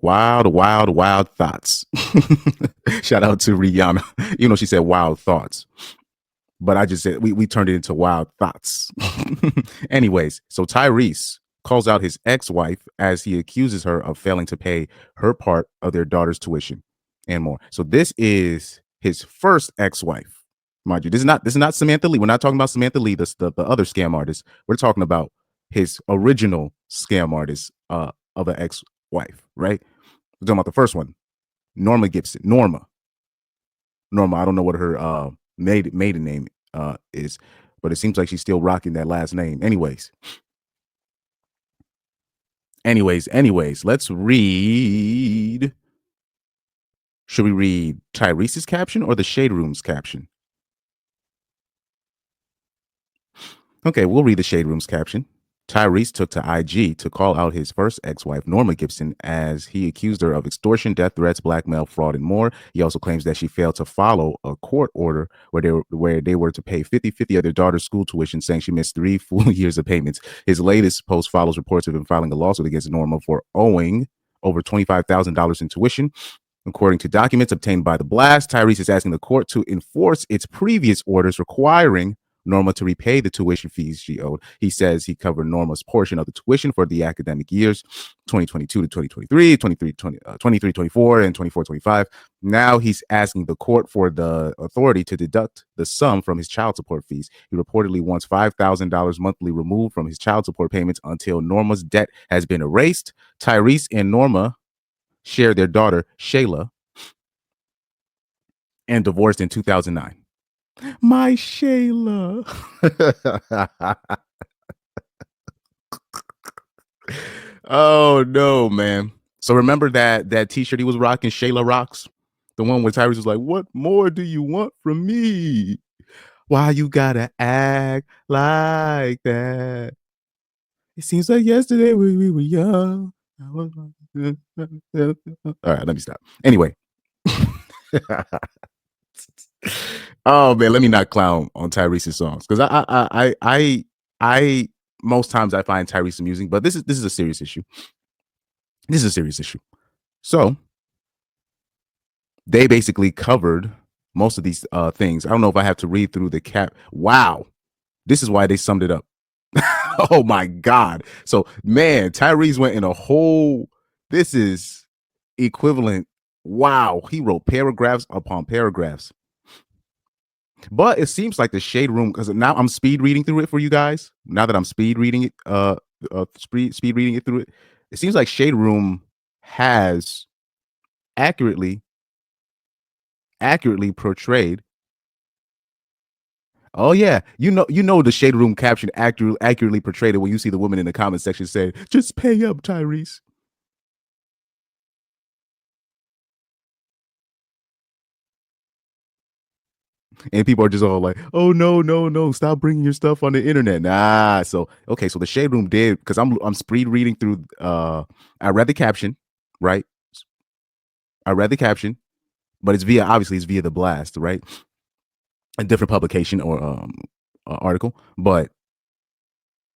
Wild, wild, wild thoughts. Shout out to Rihanna. You know, she said wild thoughts, but I just said we turned it into wild thoughts. Anyways, so Tyrese calls out his ex-wife as he accuses her of failing to pay her part of their daughter's tuition and more. So this is his first ex-wife. Mind you, this is not Samantha Lee. We're not talking about Samantha Lee, the other scam artist. We're talking about his original scam artist of an ex-wife, right? We're talking about the first one, Norma Gibson. Norma. I don't know what her maiden name is, but it seems like she's still rocking that last name. Anyways, let's read. Should we read Tyrese's caption or the Shade Room's caption? Okay, we'll read the Shade Room's caption. Tyrese took to IG to call out his first ex-wife, Norma Gibson, as he accused her of extortion, death threats, blackmail, fraud, and more. He also claims that she failed to follow a court order where they were to pay 50-50 of their daughter's school tuition, saying she missed 3 full years of payments. His latest post follows reports of him filing a lawsuit against Norma for owing over $25,000 in tuition. According to documents obtained by The Blast, Tyrese is asking the court to enforce its previous orders requiring Norma to repay the tuition fees she owed. He says he covered Norma's portion of the tuition for the academic years 2022 to 2023, 23-24, and 24-25. Now he's asking the court for the authority to deduct the sum from his child support fees. He reportedly wants $5,000 monthly removed from his child support payments until Norma's debt has been erased. Tyrese and Norma share their daughter, Shayla, and divorced in 2009. My Shayla. Oh no, man. So remember that t-shirt he was rocking, Shayla Rocks? The one where Tyrese was like, "What more do you want from me? Why you gotta act like that? It seems like yesterday we were young." All right, let me stop. Anyway. Oh man, let me not clown on Tyrese's songs, because I most times I find Tyrese amusing, but this is a serious issue. This is a serious issue. So they basically covered most of these things. I don't know if I have to read through the cap. Wow, this is why they summed it up. Oh my God. So man, Tyrese went in a whole. This is equivalent. Wow, he wrote paragraphs upon paragraphs. But it seems like the Shade Room, because now I'm speed reading through it for you guys. Now that I'm speed reading it, speed reading it through it, it seems like Shade Room has accurately portrayed. Oh yeah, you know the Shade Room caption accurately portrayed it when you see the woman in the comment section say, "Just pay up, Tyrese." And people are just all like, "Oh no, stop bringing your stuff on the internet." Nah, so okay, so the Shade Room did, because I'm speed reading through. I read the caption, right? I read the caption, but it's via The Blast, right? A different publication or article, but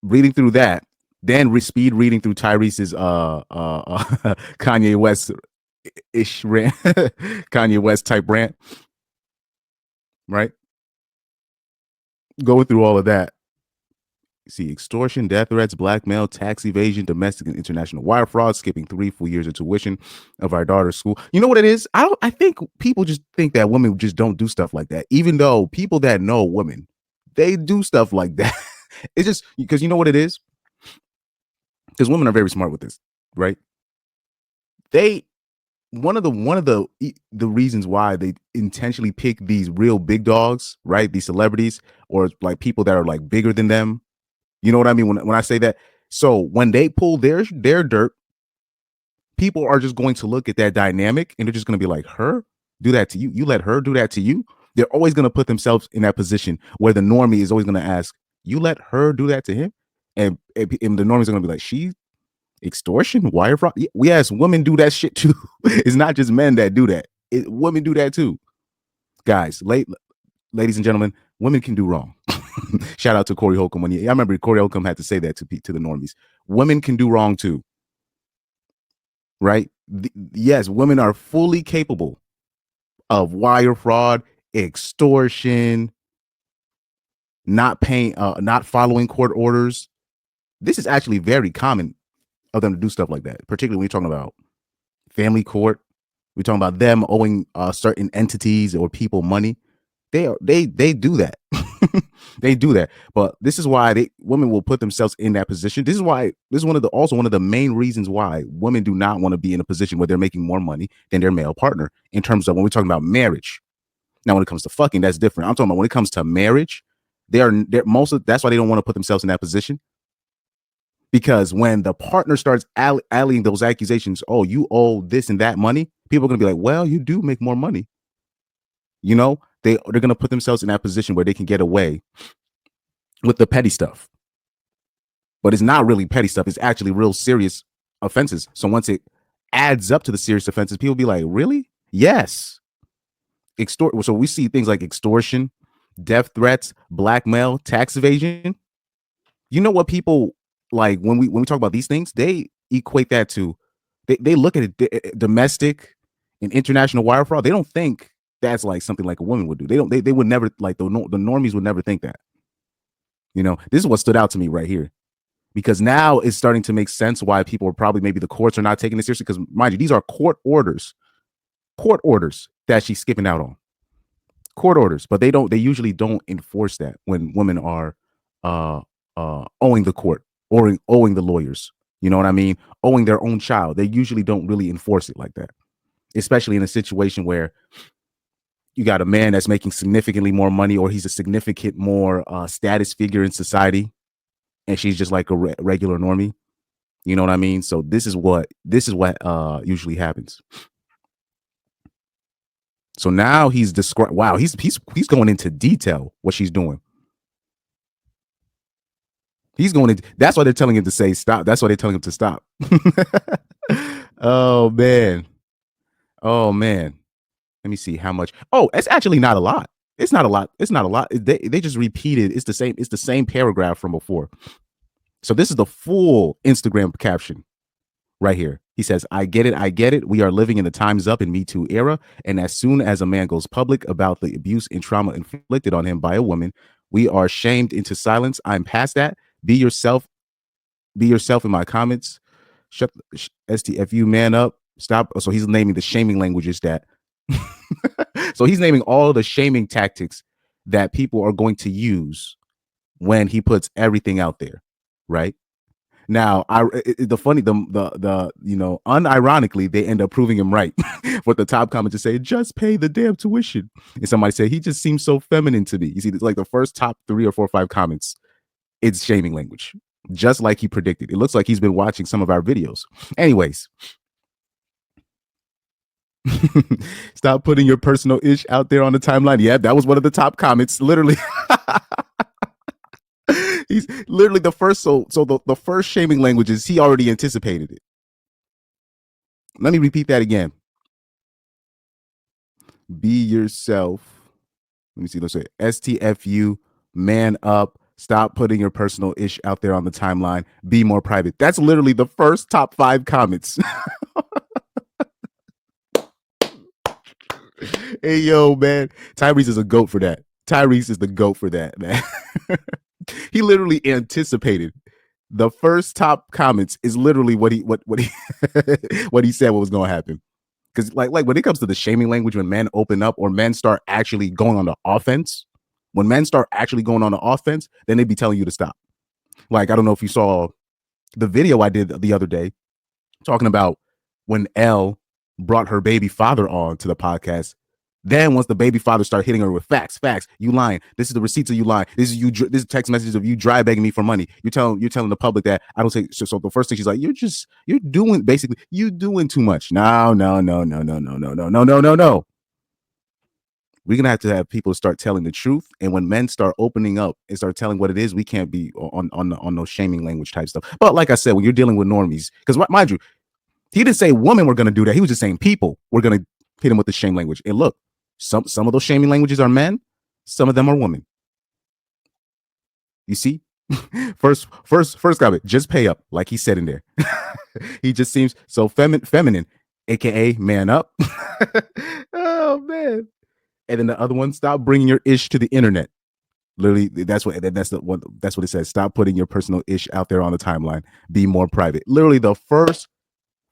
reading through that, then speed reading through Tyrese's Kanye West ish rant, Kanye West type rant, right? Going through all of that. See, extortion, death threats, blackmail, tax evasion, domestic and international wire fraud, skipping 3 full years of tuition of our daughter's school. You know what it is? I think people just think that women just don't do stuff like that, even though people that know women, they do stuff like that. It's just because you know what it is? Because women are very smart with this, right? They one of the reasons why they intentionally pick these real big dogs, right? These celebrities or like people that are like bigger than them. You know what I mean when I say that? So when they pull their dirt, people are just going to look at that dynamic and they're just going to be like, her do that to you. You let her do that to you. They're always going to put themselves in that position where the normie is always going to ask, you let her do that to him? And the normies are going to be like, she extortion, wire fraud. Yes, women do that shit too. It's not just men that do that. Women do that too. Guys, ladies and gentlemen, women can do wrong. Shout out to Corey Holcomb. I remember Corey Holcomb had to say that to the normies. Women can do wrong too. Right? Yes, women are fully capable of wire fraud, extortion, not following court orders. This is actually very common of them to do stuff like that, particularly when you're talking about family court. We're talking about them owing certain entities or people money. They do that. They do that. But this is why women will put themselves in that position. This is one of the main reasons why women do not want to be in a position where they're making more money than their male partner in terms of when we're talking about marriage. Now, when it comes to fucking, that's different. I'm talking about when it comes to marriage, that's why they don't want to put themselves in that position. Because when the partner starts allying those accusations, oh, you owe this and that money, people are gonna be like, well, you do make more money. You know, they're gonna put themselves in that position where they can get away with the petty stuff. But it's not really petty stuff, it's actually real serious offenses. So once it adds up to the serious offenses, people be like, really? Yes. So we see things like extortion, death threats, blackmail, tax evasion. You know what people like when we talk about these things, they equate that to they look at it domestic and international wire fraud. They don't think that's like something like a woman would do. They would never, like, the normies would never think that. You know, this is what stood out to me right here. Because now it's starting to make sense why people are probably, maybe the courts are not taking it seriously. Because mind you, these are court orders that she's skipping out on. Court orders, but they usually don't enforce that when women are owing the court or owing the lawyers. You know what I mean? Owing their own child. They usually don't really enforce it like that, especially in a situation where you got a man that's making significantly more money, or he's a significant more status figure in society, and she's just like a regular normie. You know what I mean? So this is what usually happens. So now he's described. Wow, he's going into detail what she's doing. He's going to. That's why they're telling him to say stop. That's why they're telling him to stop. Oh man. Oh man. Let me see how much. Oh, it's actually not a lot. It's not a lot. It's not a lot. They just repeated. It's the same. It's the same paragraph from before. So this is the full Instagram caption right here. He says, I get it. I get it. We are living in the time's up and Me Too era. And as soon as a man goes public about the abuse and trauma inflicted on him by a woman, we are shamed into silence. I'm past that. Be yourself. Be yourself in my comments. Shut STFU, man up. Stop. So he's naming the shaming languages that. So he's naming all the shaming tactics that people are going to use when he puts everything out there, right? Now, unironically, they end up proving him right. With the top comment to say, just pay the damn tuition. And somebody said, he just seems so feminine to me. You see, it's like the first top 3 or 4 or 5 comments, it's shaming language, just like he predicted. It looks like he's been watching some of our videos. Anyways, stop putting your personal ish out there on the timeline. Yeah, that was one of the top comments, literally. He's literally the first. So the first shaming languages, he already anticipated it. Let me repeat that again. Be yourself. Let me see. Let's say STFU, man up. Stop putting your personal ish out there on the timeline. Be more private. That's literally the first top 5 comments. Hey, yo, man. Tyrese is a goat for that. Tyrese is the goat for that, man. He literally anticipated. The first top comments is literally what he what he said what was going to happen. Because like when it comes to the shaming language, when men open up or men start actually going on the offense, when men start actually going on the offense, then they'd be telling you to stop. Like, I don't know if you saw the video I did the other day talking about when Elle brought her baby father on to the podcast. Then once the baby father started hitting her with facts, you lying. This is the receipts of you lying. This is text messages of you dry begging me for money. You're telling the public that I don't take. So the first thing she's like, you're doing too much. No. We're gonna have to have people start telling the truth. And when men start opening up and start telling what it is, we can't be on those shaming language type stuff. But like I said, when you're dealing with normies, because mind you, he didn't say women were gonna do that. He was just saying people were gonna hit him with the shame language. And look, some of those shaming languages are men, some of them are women. You see? first comment, just pay up, like he said in there. He just seems so feminine. aka man up. Oh man. And then the other one, stop bringing your ish to the internet. Literally, that's what it says. Stop putting your personal ish out there on the timeline. Be more private. Literally, the first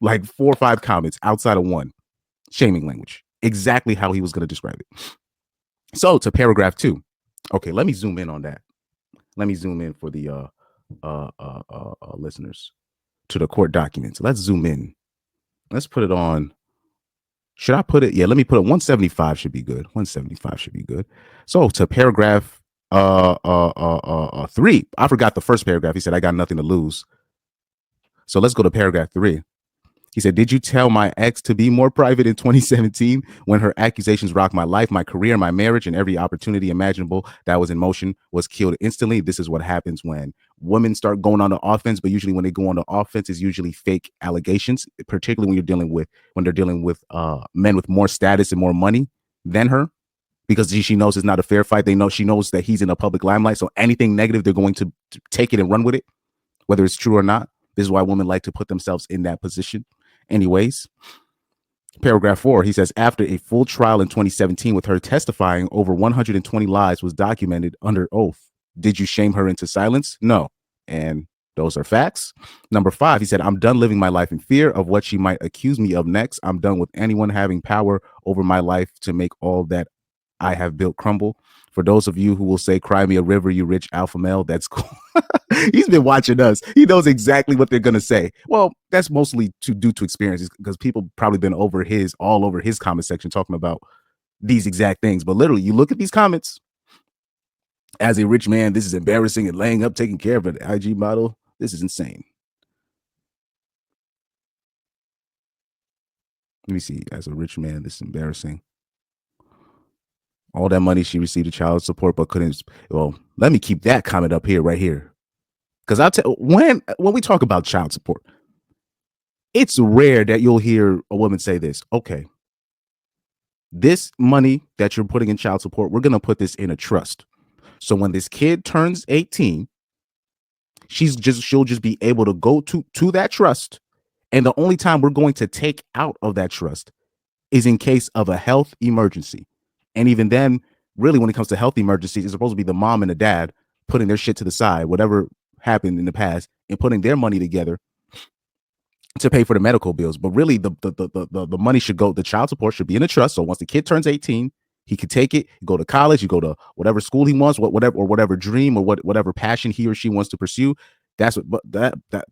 like 4 or 5 comments outside of one, shaming language. Exactly how he was going to describe it. So to paragraph 2. Okay, let me zoom in on that. Let me zoom in for the listeners to the court documents. Let's zoom in. Let's put it on. Should I put it? Yeah, let me put it. 175 should be good. 175 should be good. So to paragraph 3. I forgot the first paragraph. He said, I got nothing to lose. So let's go to paragraph 3. He said, did you tell my ex to be more private in 2017 when her accusations rocked my life, my career, my marriage, and every opportunity imaginable that was in motion was killed instantly? This is what happens when women start going on the offense, but usually when they go on the offense, is usually fake allegations, particularly when they're dealing with men with more status and more money than her, because she knows it's not a fair fight. She knows that he's in a public limelight. So anything negative, they're going to take it and run with it, whether it's true or not. This is why women like to put themselves in that position. Anyways, paragraph 4, he says, after a full trial in 2017 with her testifying, over 120 lies was documented under oath. Did you shame her into silence? No. And those are facts. Number 5, he said, I'm done living my life in fear of what she might accuse me of next. I'm done with anyone having power over my life to make all that I have built crumble. For those of you who will say, cry me a river, you rich alpha male, that's cool. He's been watching us. He knows exactly what they're going to say. Well, that's mostly due to experiences, because people probably been all over his comment section talking about these exact things. But literally, you look at these comments. As a rich man, this is embarrassing, and laying up, taking care of an IG model. This is insane. Let me see. As a rich man, this is embarrassing. All that money she received in child support, but couldn't. Well, let me keep that comment up here, right here. Because I'll tell when we talk about child support, it's rare that you'll hear a woman say this. Okay, this money that you're putting in child support, we're going to put this in a trust. So when this kid turns 18, she'll just be able to go to that trust. And the only time we're going to take out of that trust is in case of a health emergency. And even then, really, when it comes to health emergencies, it's supposed to be the mom and the dad putting their shit to the side, whatever happened in the past, and putting their money together to pay for the medical bills. But really, the money should go, the child support should be in a trust. So once the kid turns 18, he could take it, go to college, you go to whatever school he wants, whatever dream or whatever passion he or she wants to pursue. That's what,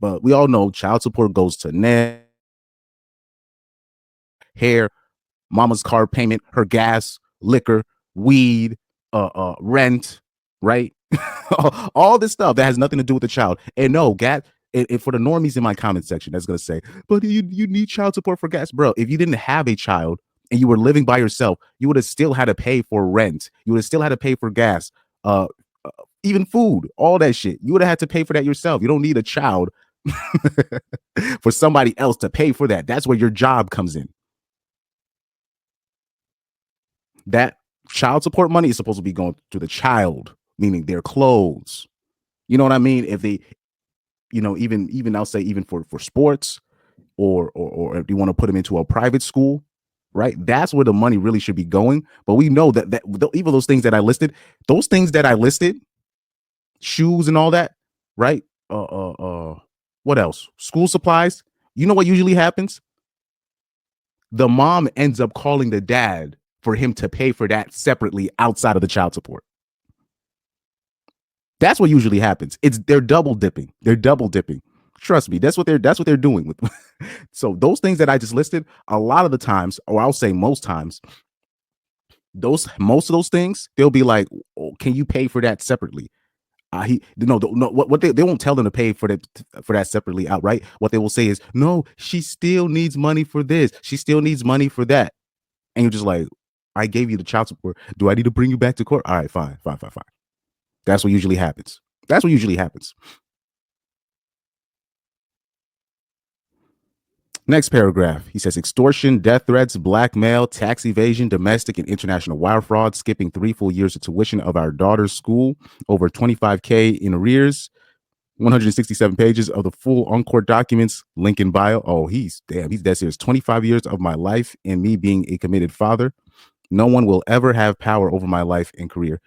but we all know child support goes to nail, hair, mama's car payment, her gas, liquor, weed, rent, right? All this stuff that has nothing to do with the child. And no, for the normies in my comment section, that's gonna say, but you need child support for gas, bro. If you didn't have a child and you were living by yourself, you would have still had to pay for rent. You would have still had to pay for gas, even food, all that shit. You would have had to pay for that yourself. You don't need a child for somebody else to pay for that. That's where your job comes in. That child support money is supposed to be going to the child, meaning their clothes. You know what I mean? If they, even I'll say even for sports, or if you want to put them into a private school, right? That's where the money really should be going. But we know that even those things that I listed, shoes and all that, right? What else? School supplies. You know what usually happens? The mom ends up calling the dad for him to pay for that separately outside of the child support. That's what usually happens. They're double dipping. Trust me, that's what they're doing with. So those things that I just listed, a lot of the times, or I'll say most times, most of those things, they'll be like, oh, can you pay for that separately? What they won't tell them to pay for that separately outright. What they will say is, no, she still needs money for this. She still needs money for that. And you're just like, I gave you the child support. Do I need to bring you back to court? All right, fine. That's what usually happens. Next paragraph, he says, extortion, death threats, blackmail, tax evasion, domestic and international wire fraud, skipping 3 full years of tuition of our daughter's school, over 25K in arrears. 167 pages of the full on-court documents, link in bio. Oh, he's dead serious. 25 years of my life and me being a committed father. No one will ever have power over my life and career.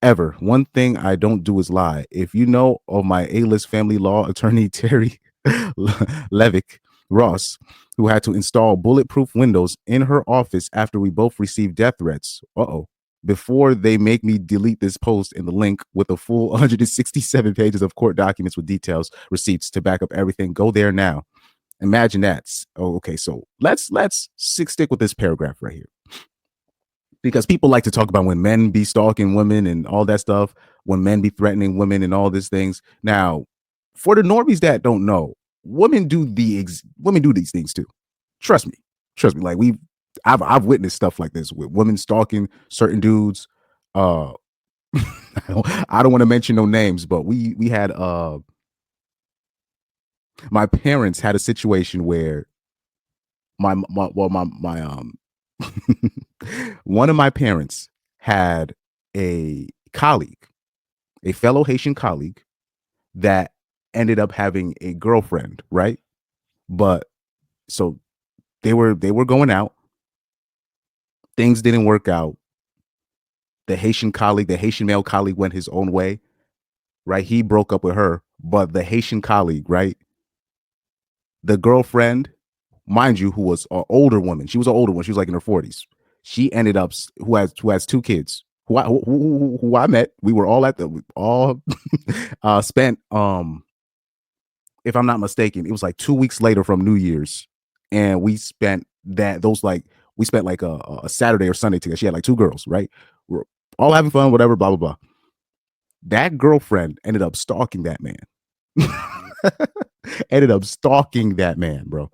Ever. One thing I don't do is lie. If you know of my A-list family law attorney, Terry Levick Ross, who had to install bulletproof windows in her office after we both received death threats. Before they make me delete this post in the link with the full 167 pages of court documents with details, receipts to back up everything. Go there now. Imagine that. Oh, okay. So let's stick with this paragraph right here, because people like to talk about when men be stalking women and all that stuff, when men be threatening women and all these things. Now, for the normies that don't know, women do these things too. Trust me. Like I've witnessed stuff like this with women stalking certain dudes. Uh, I don't want to mention no names, but we had my parents had a situation where my one of my parents had a colleague, a fellow Haitian colleague that ended up having a girlfriend, right? But so they were going out. Things didn't work out. The Haitian male colleague went his own way, right? He broke up with her, but the Haitian colleague, right? The girlfriend, mind you, who was an older woman. She was an older one. She was like in her 40s. She ended up who has two kids. Who I met. We were all spent if I'm not mistaken, it was like 2 weeks later from New Year's, and we spent like a Saturday or Sunday together. She had like two girls, right? We're all having fun, whatever, blah blah blah. That girlfriend ended up stalking that man. Ended up stalking that man, bro.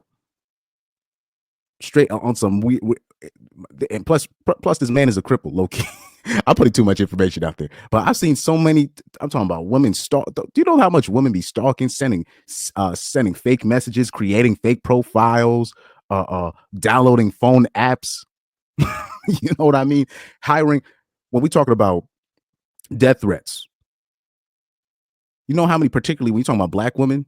Straight on some and plus this man is a cripple, low key. I'm putting too much information out there, but I've seen so many. I'm talking about women stalk. Do you know how much women be stalking, sending fake messages, creating fake profiles, downloading phone apps? You know what I mean? Hiring. When we talking about death threats, you know how many, particularly when you talking about black women,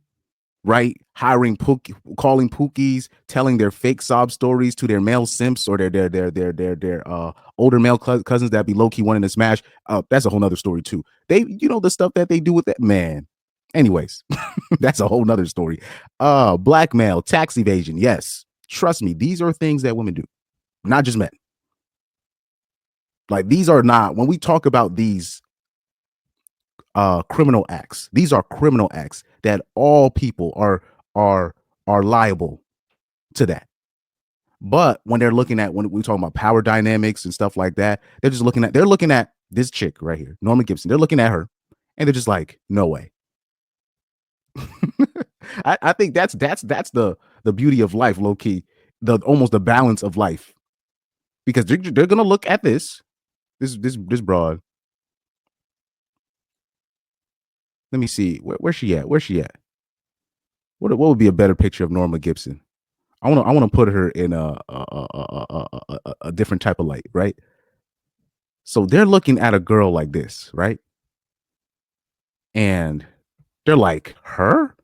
right? Calling pookies, telling their fake sob stories to their male simps or their older male cousins that be low key wanting to smash. That's a whole nother story too. The stuff that they do with that man. Anyways, that's a whole nother story. Blackmail, tax evasion. Yes, trust me, these are things that women do, not just men. Like these are not, when we talk about these criminal acts. These are criminal acts that all people are liable to that. But when we're talking about power dynamics and stuff like that, they're looking at this chick right here, Norma Gibson. They're looking at her and they're just like, no way. I think that's the beauty of life, low key, almost the balance of life, because they're gonna look at this broad. Let me see. Where's she at? Where's she at? What would be a better picture of Norma Gibson? I want to put her in a different type of light, right? So they're looking at a girl like this, right? And they're like, her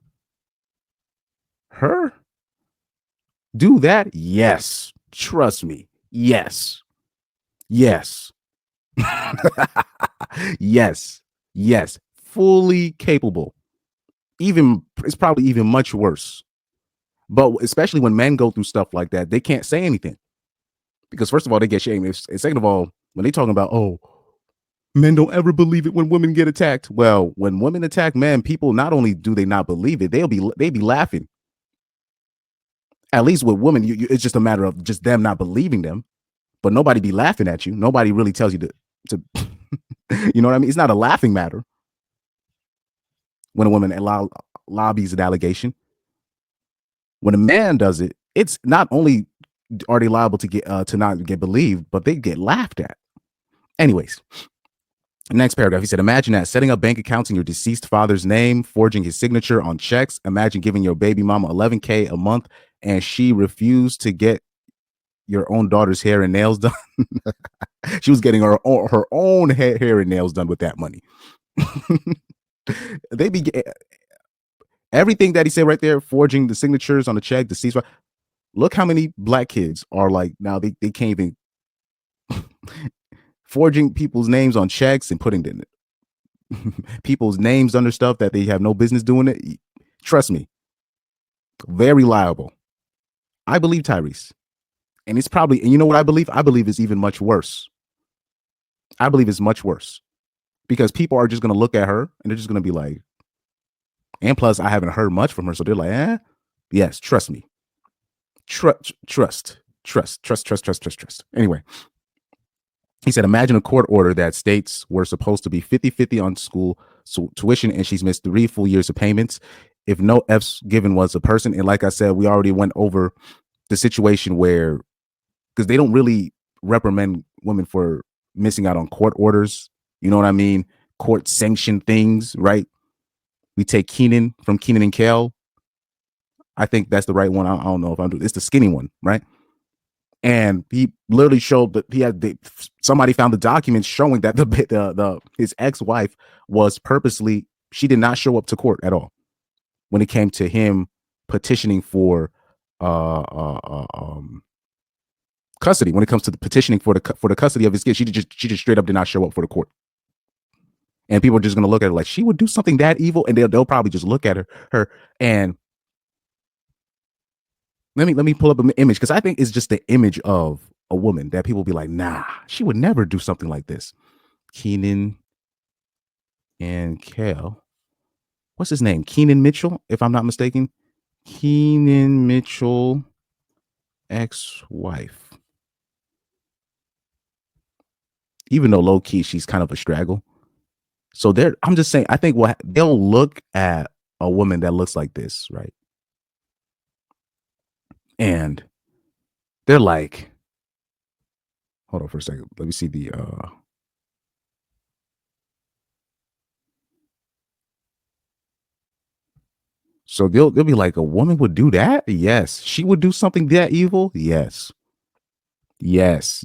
do that? Yes, trust me. Yes. Yes, fully capable. Even it's probably even much worse. But especially when men go through stuff like that, they can't say anything, because first of all, they get shamed. And second of all, when they talking about, oh, men don't ever believe it when women get attacked. Well, when women attack men, people not only do they not believe it, they be laughing. At least with women, it's just a matter of just them not believing them, but nobody be laughing at you. Nobody really tells you to you know what I mean? It's not a laughing matter when a woman lobbies an allegation. When a man does it, it's not only are they liable to not get believed, but they get laughed at. Anyways, next paragraph, he said, imagine that, setting up bank accounts in your deceased father's name, forging his signature on checks. Imagine giving your baby mama $11K a month and she refused to get your own daughter's hair and nails done. She was getting her own hair and nails done with that money. They be Everything that he said right there, forging the signatures on the check, the ceasefire. Look how many black kids are like now they can't even forging people's names on checks and putting them people's names under stuff that they have no business doing it. Trust me, very liable. I believe Tyrese. And it's probably, and you know what I believe? I believe it's even much worse. I believe it's much worse because people are just going to look at her and they're just going to be like, and plus, I haven't heard much from her. So they're like, yes, trust me. Trust. Anyway, he said, imagine a court order that states we're supposed to be 50-50 on school tuition and she's missed 3 full years of payments. If no F's given was a person. And like I said, we already went over the situation where, because they don't really reprimand women for missing out on court orders. You know what I mean? Court sanctioned things, right? We take Keenan from Keenan and Kel. I think that's the right one. I don't know if I'm doing it's the skinny one, right? And he literally showed that he had somebody found the documents showing that his ex-wife was purposely, she did not show up to court at all when it came to him petitioning for custody. When it comes to the petitioning for the custody of his kids, she just straight up did not show up for the court. And people are just going to look at her like she would do something that evil, and they'll probably just look at her and let me pull up an image because I think it's just the image of a woman that people be like, nah, she would never do something like this. Keenan and Kel. What's his name? Keenan Mitchell, if I'm not mistaken. Keenan Mitchell, ex-wife. Even though low key she's kind of a straggle. So I'm just saying, I think they'll look at a woman that looks like this, right? And they're like, hold on for a second. Let me see the so they'll be like, a woman would do that? Yes. She would do something that evil? Yes. Yes.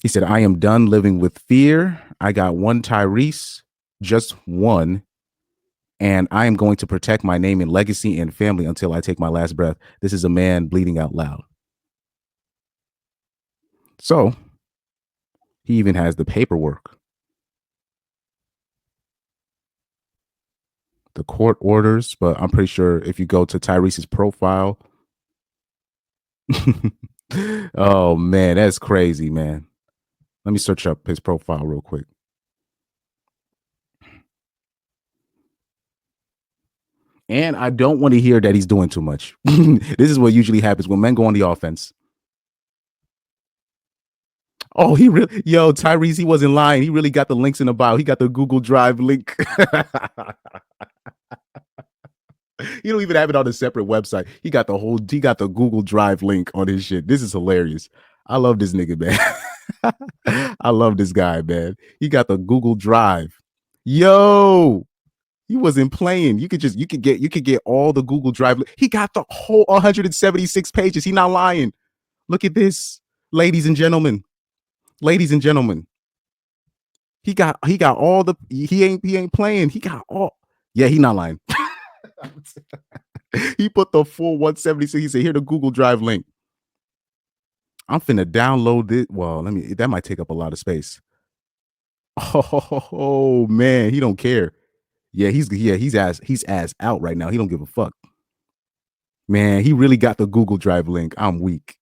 He said, I am done living with fear. I got one Tyrese, just one. And I am going to protect my name and legacy and family until I take my last breath. This is a man bleeding out loud. So he even has the paperwork. The court orders, but I'm pretty sure if you go to Tyrese's profile. Oh, man, that's crazy, man. Let me search up his profile real quick. And I don't want to hear that he's doing too much. This is what usually happens when men go on the offense. Oh, Tyrese, he wasn't lying. He really got the links in the bio. He got the Google Drive link. He don't even have it on a separate website. He got the Google Drive link on his shit. This is hilarious. I love this nigga, man. I love this guy, man. He got the Google Drive. Yo, he wasn't playing. You could get all the Google Drive. He got the whole 176 pages. He not lying. Look at this, ladies and gentlemen. Ladies and gentlemen. He got all the he ain't playing. He got all. Yeah, he not lying. He put the full 176. He said, here the Google Drive link. I'm finna download it. Well, that might take up a lot of space. Oh man, he don't care. Yeah, he's ass out right now. He don't give a fuck. Man, he really got the Google Drive link. I'm weak.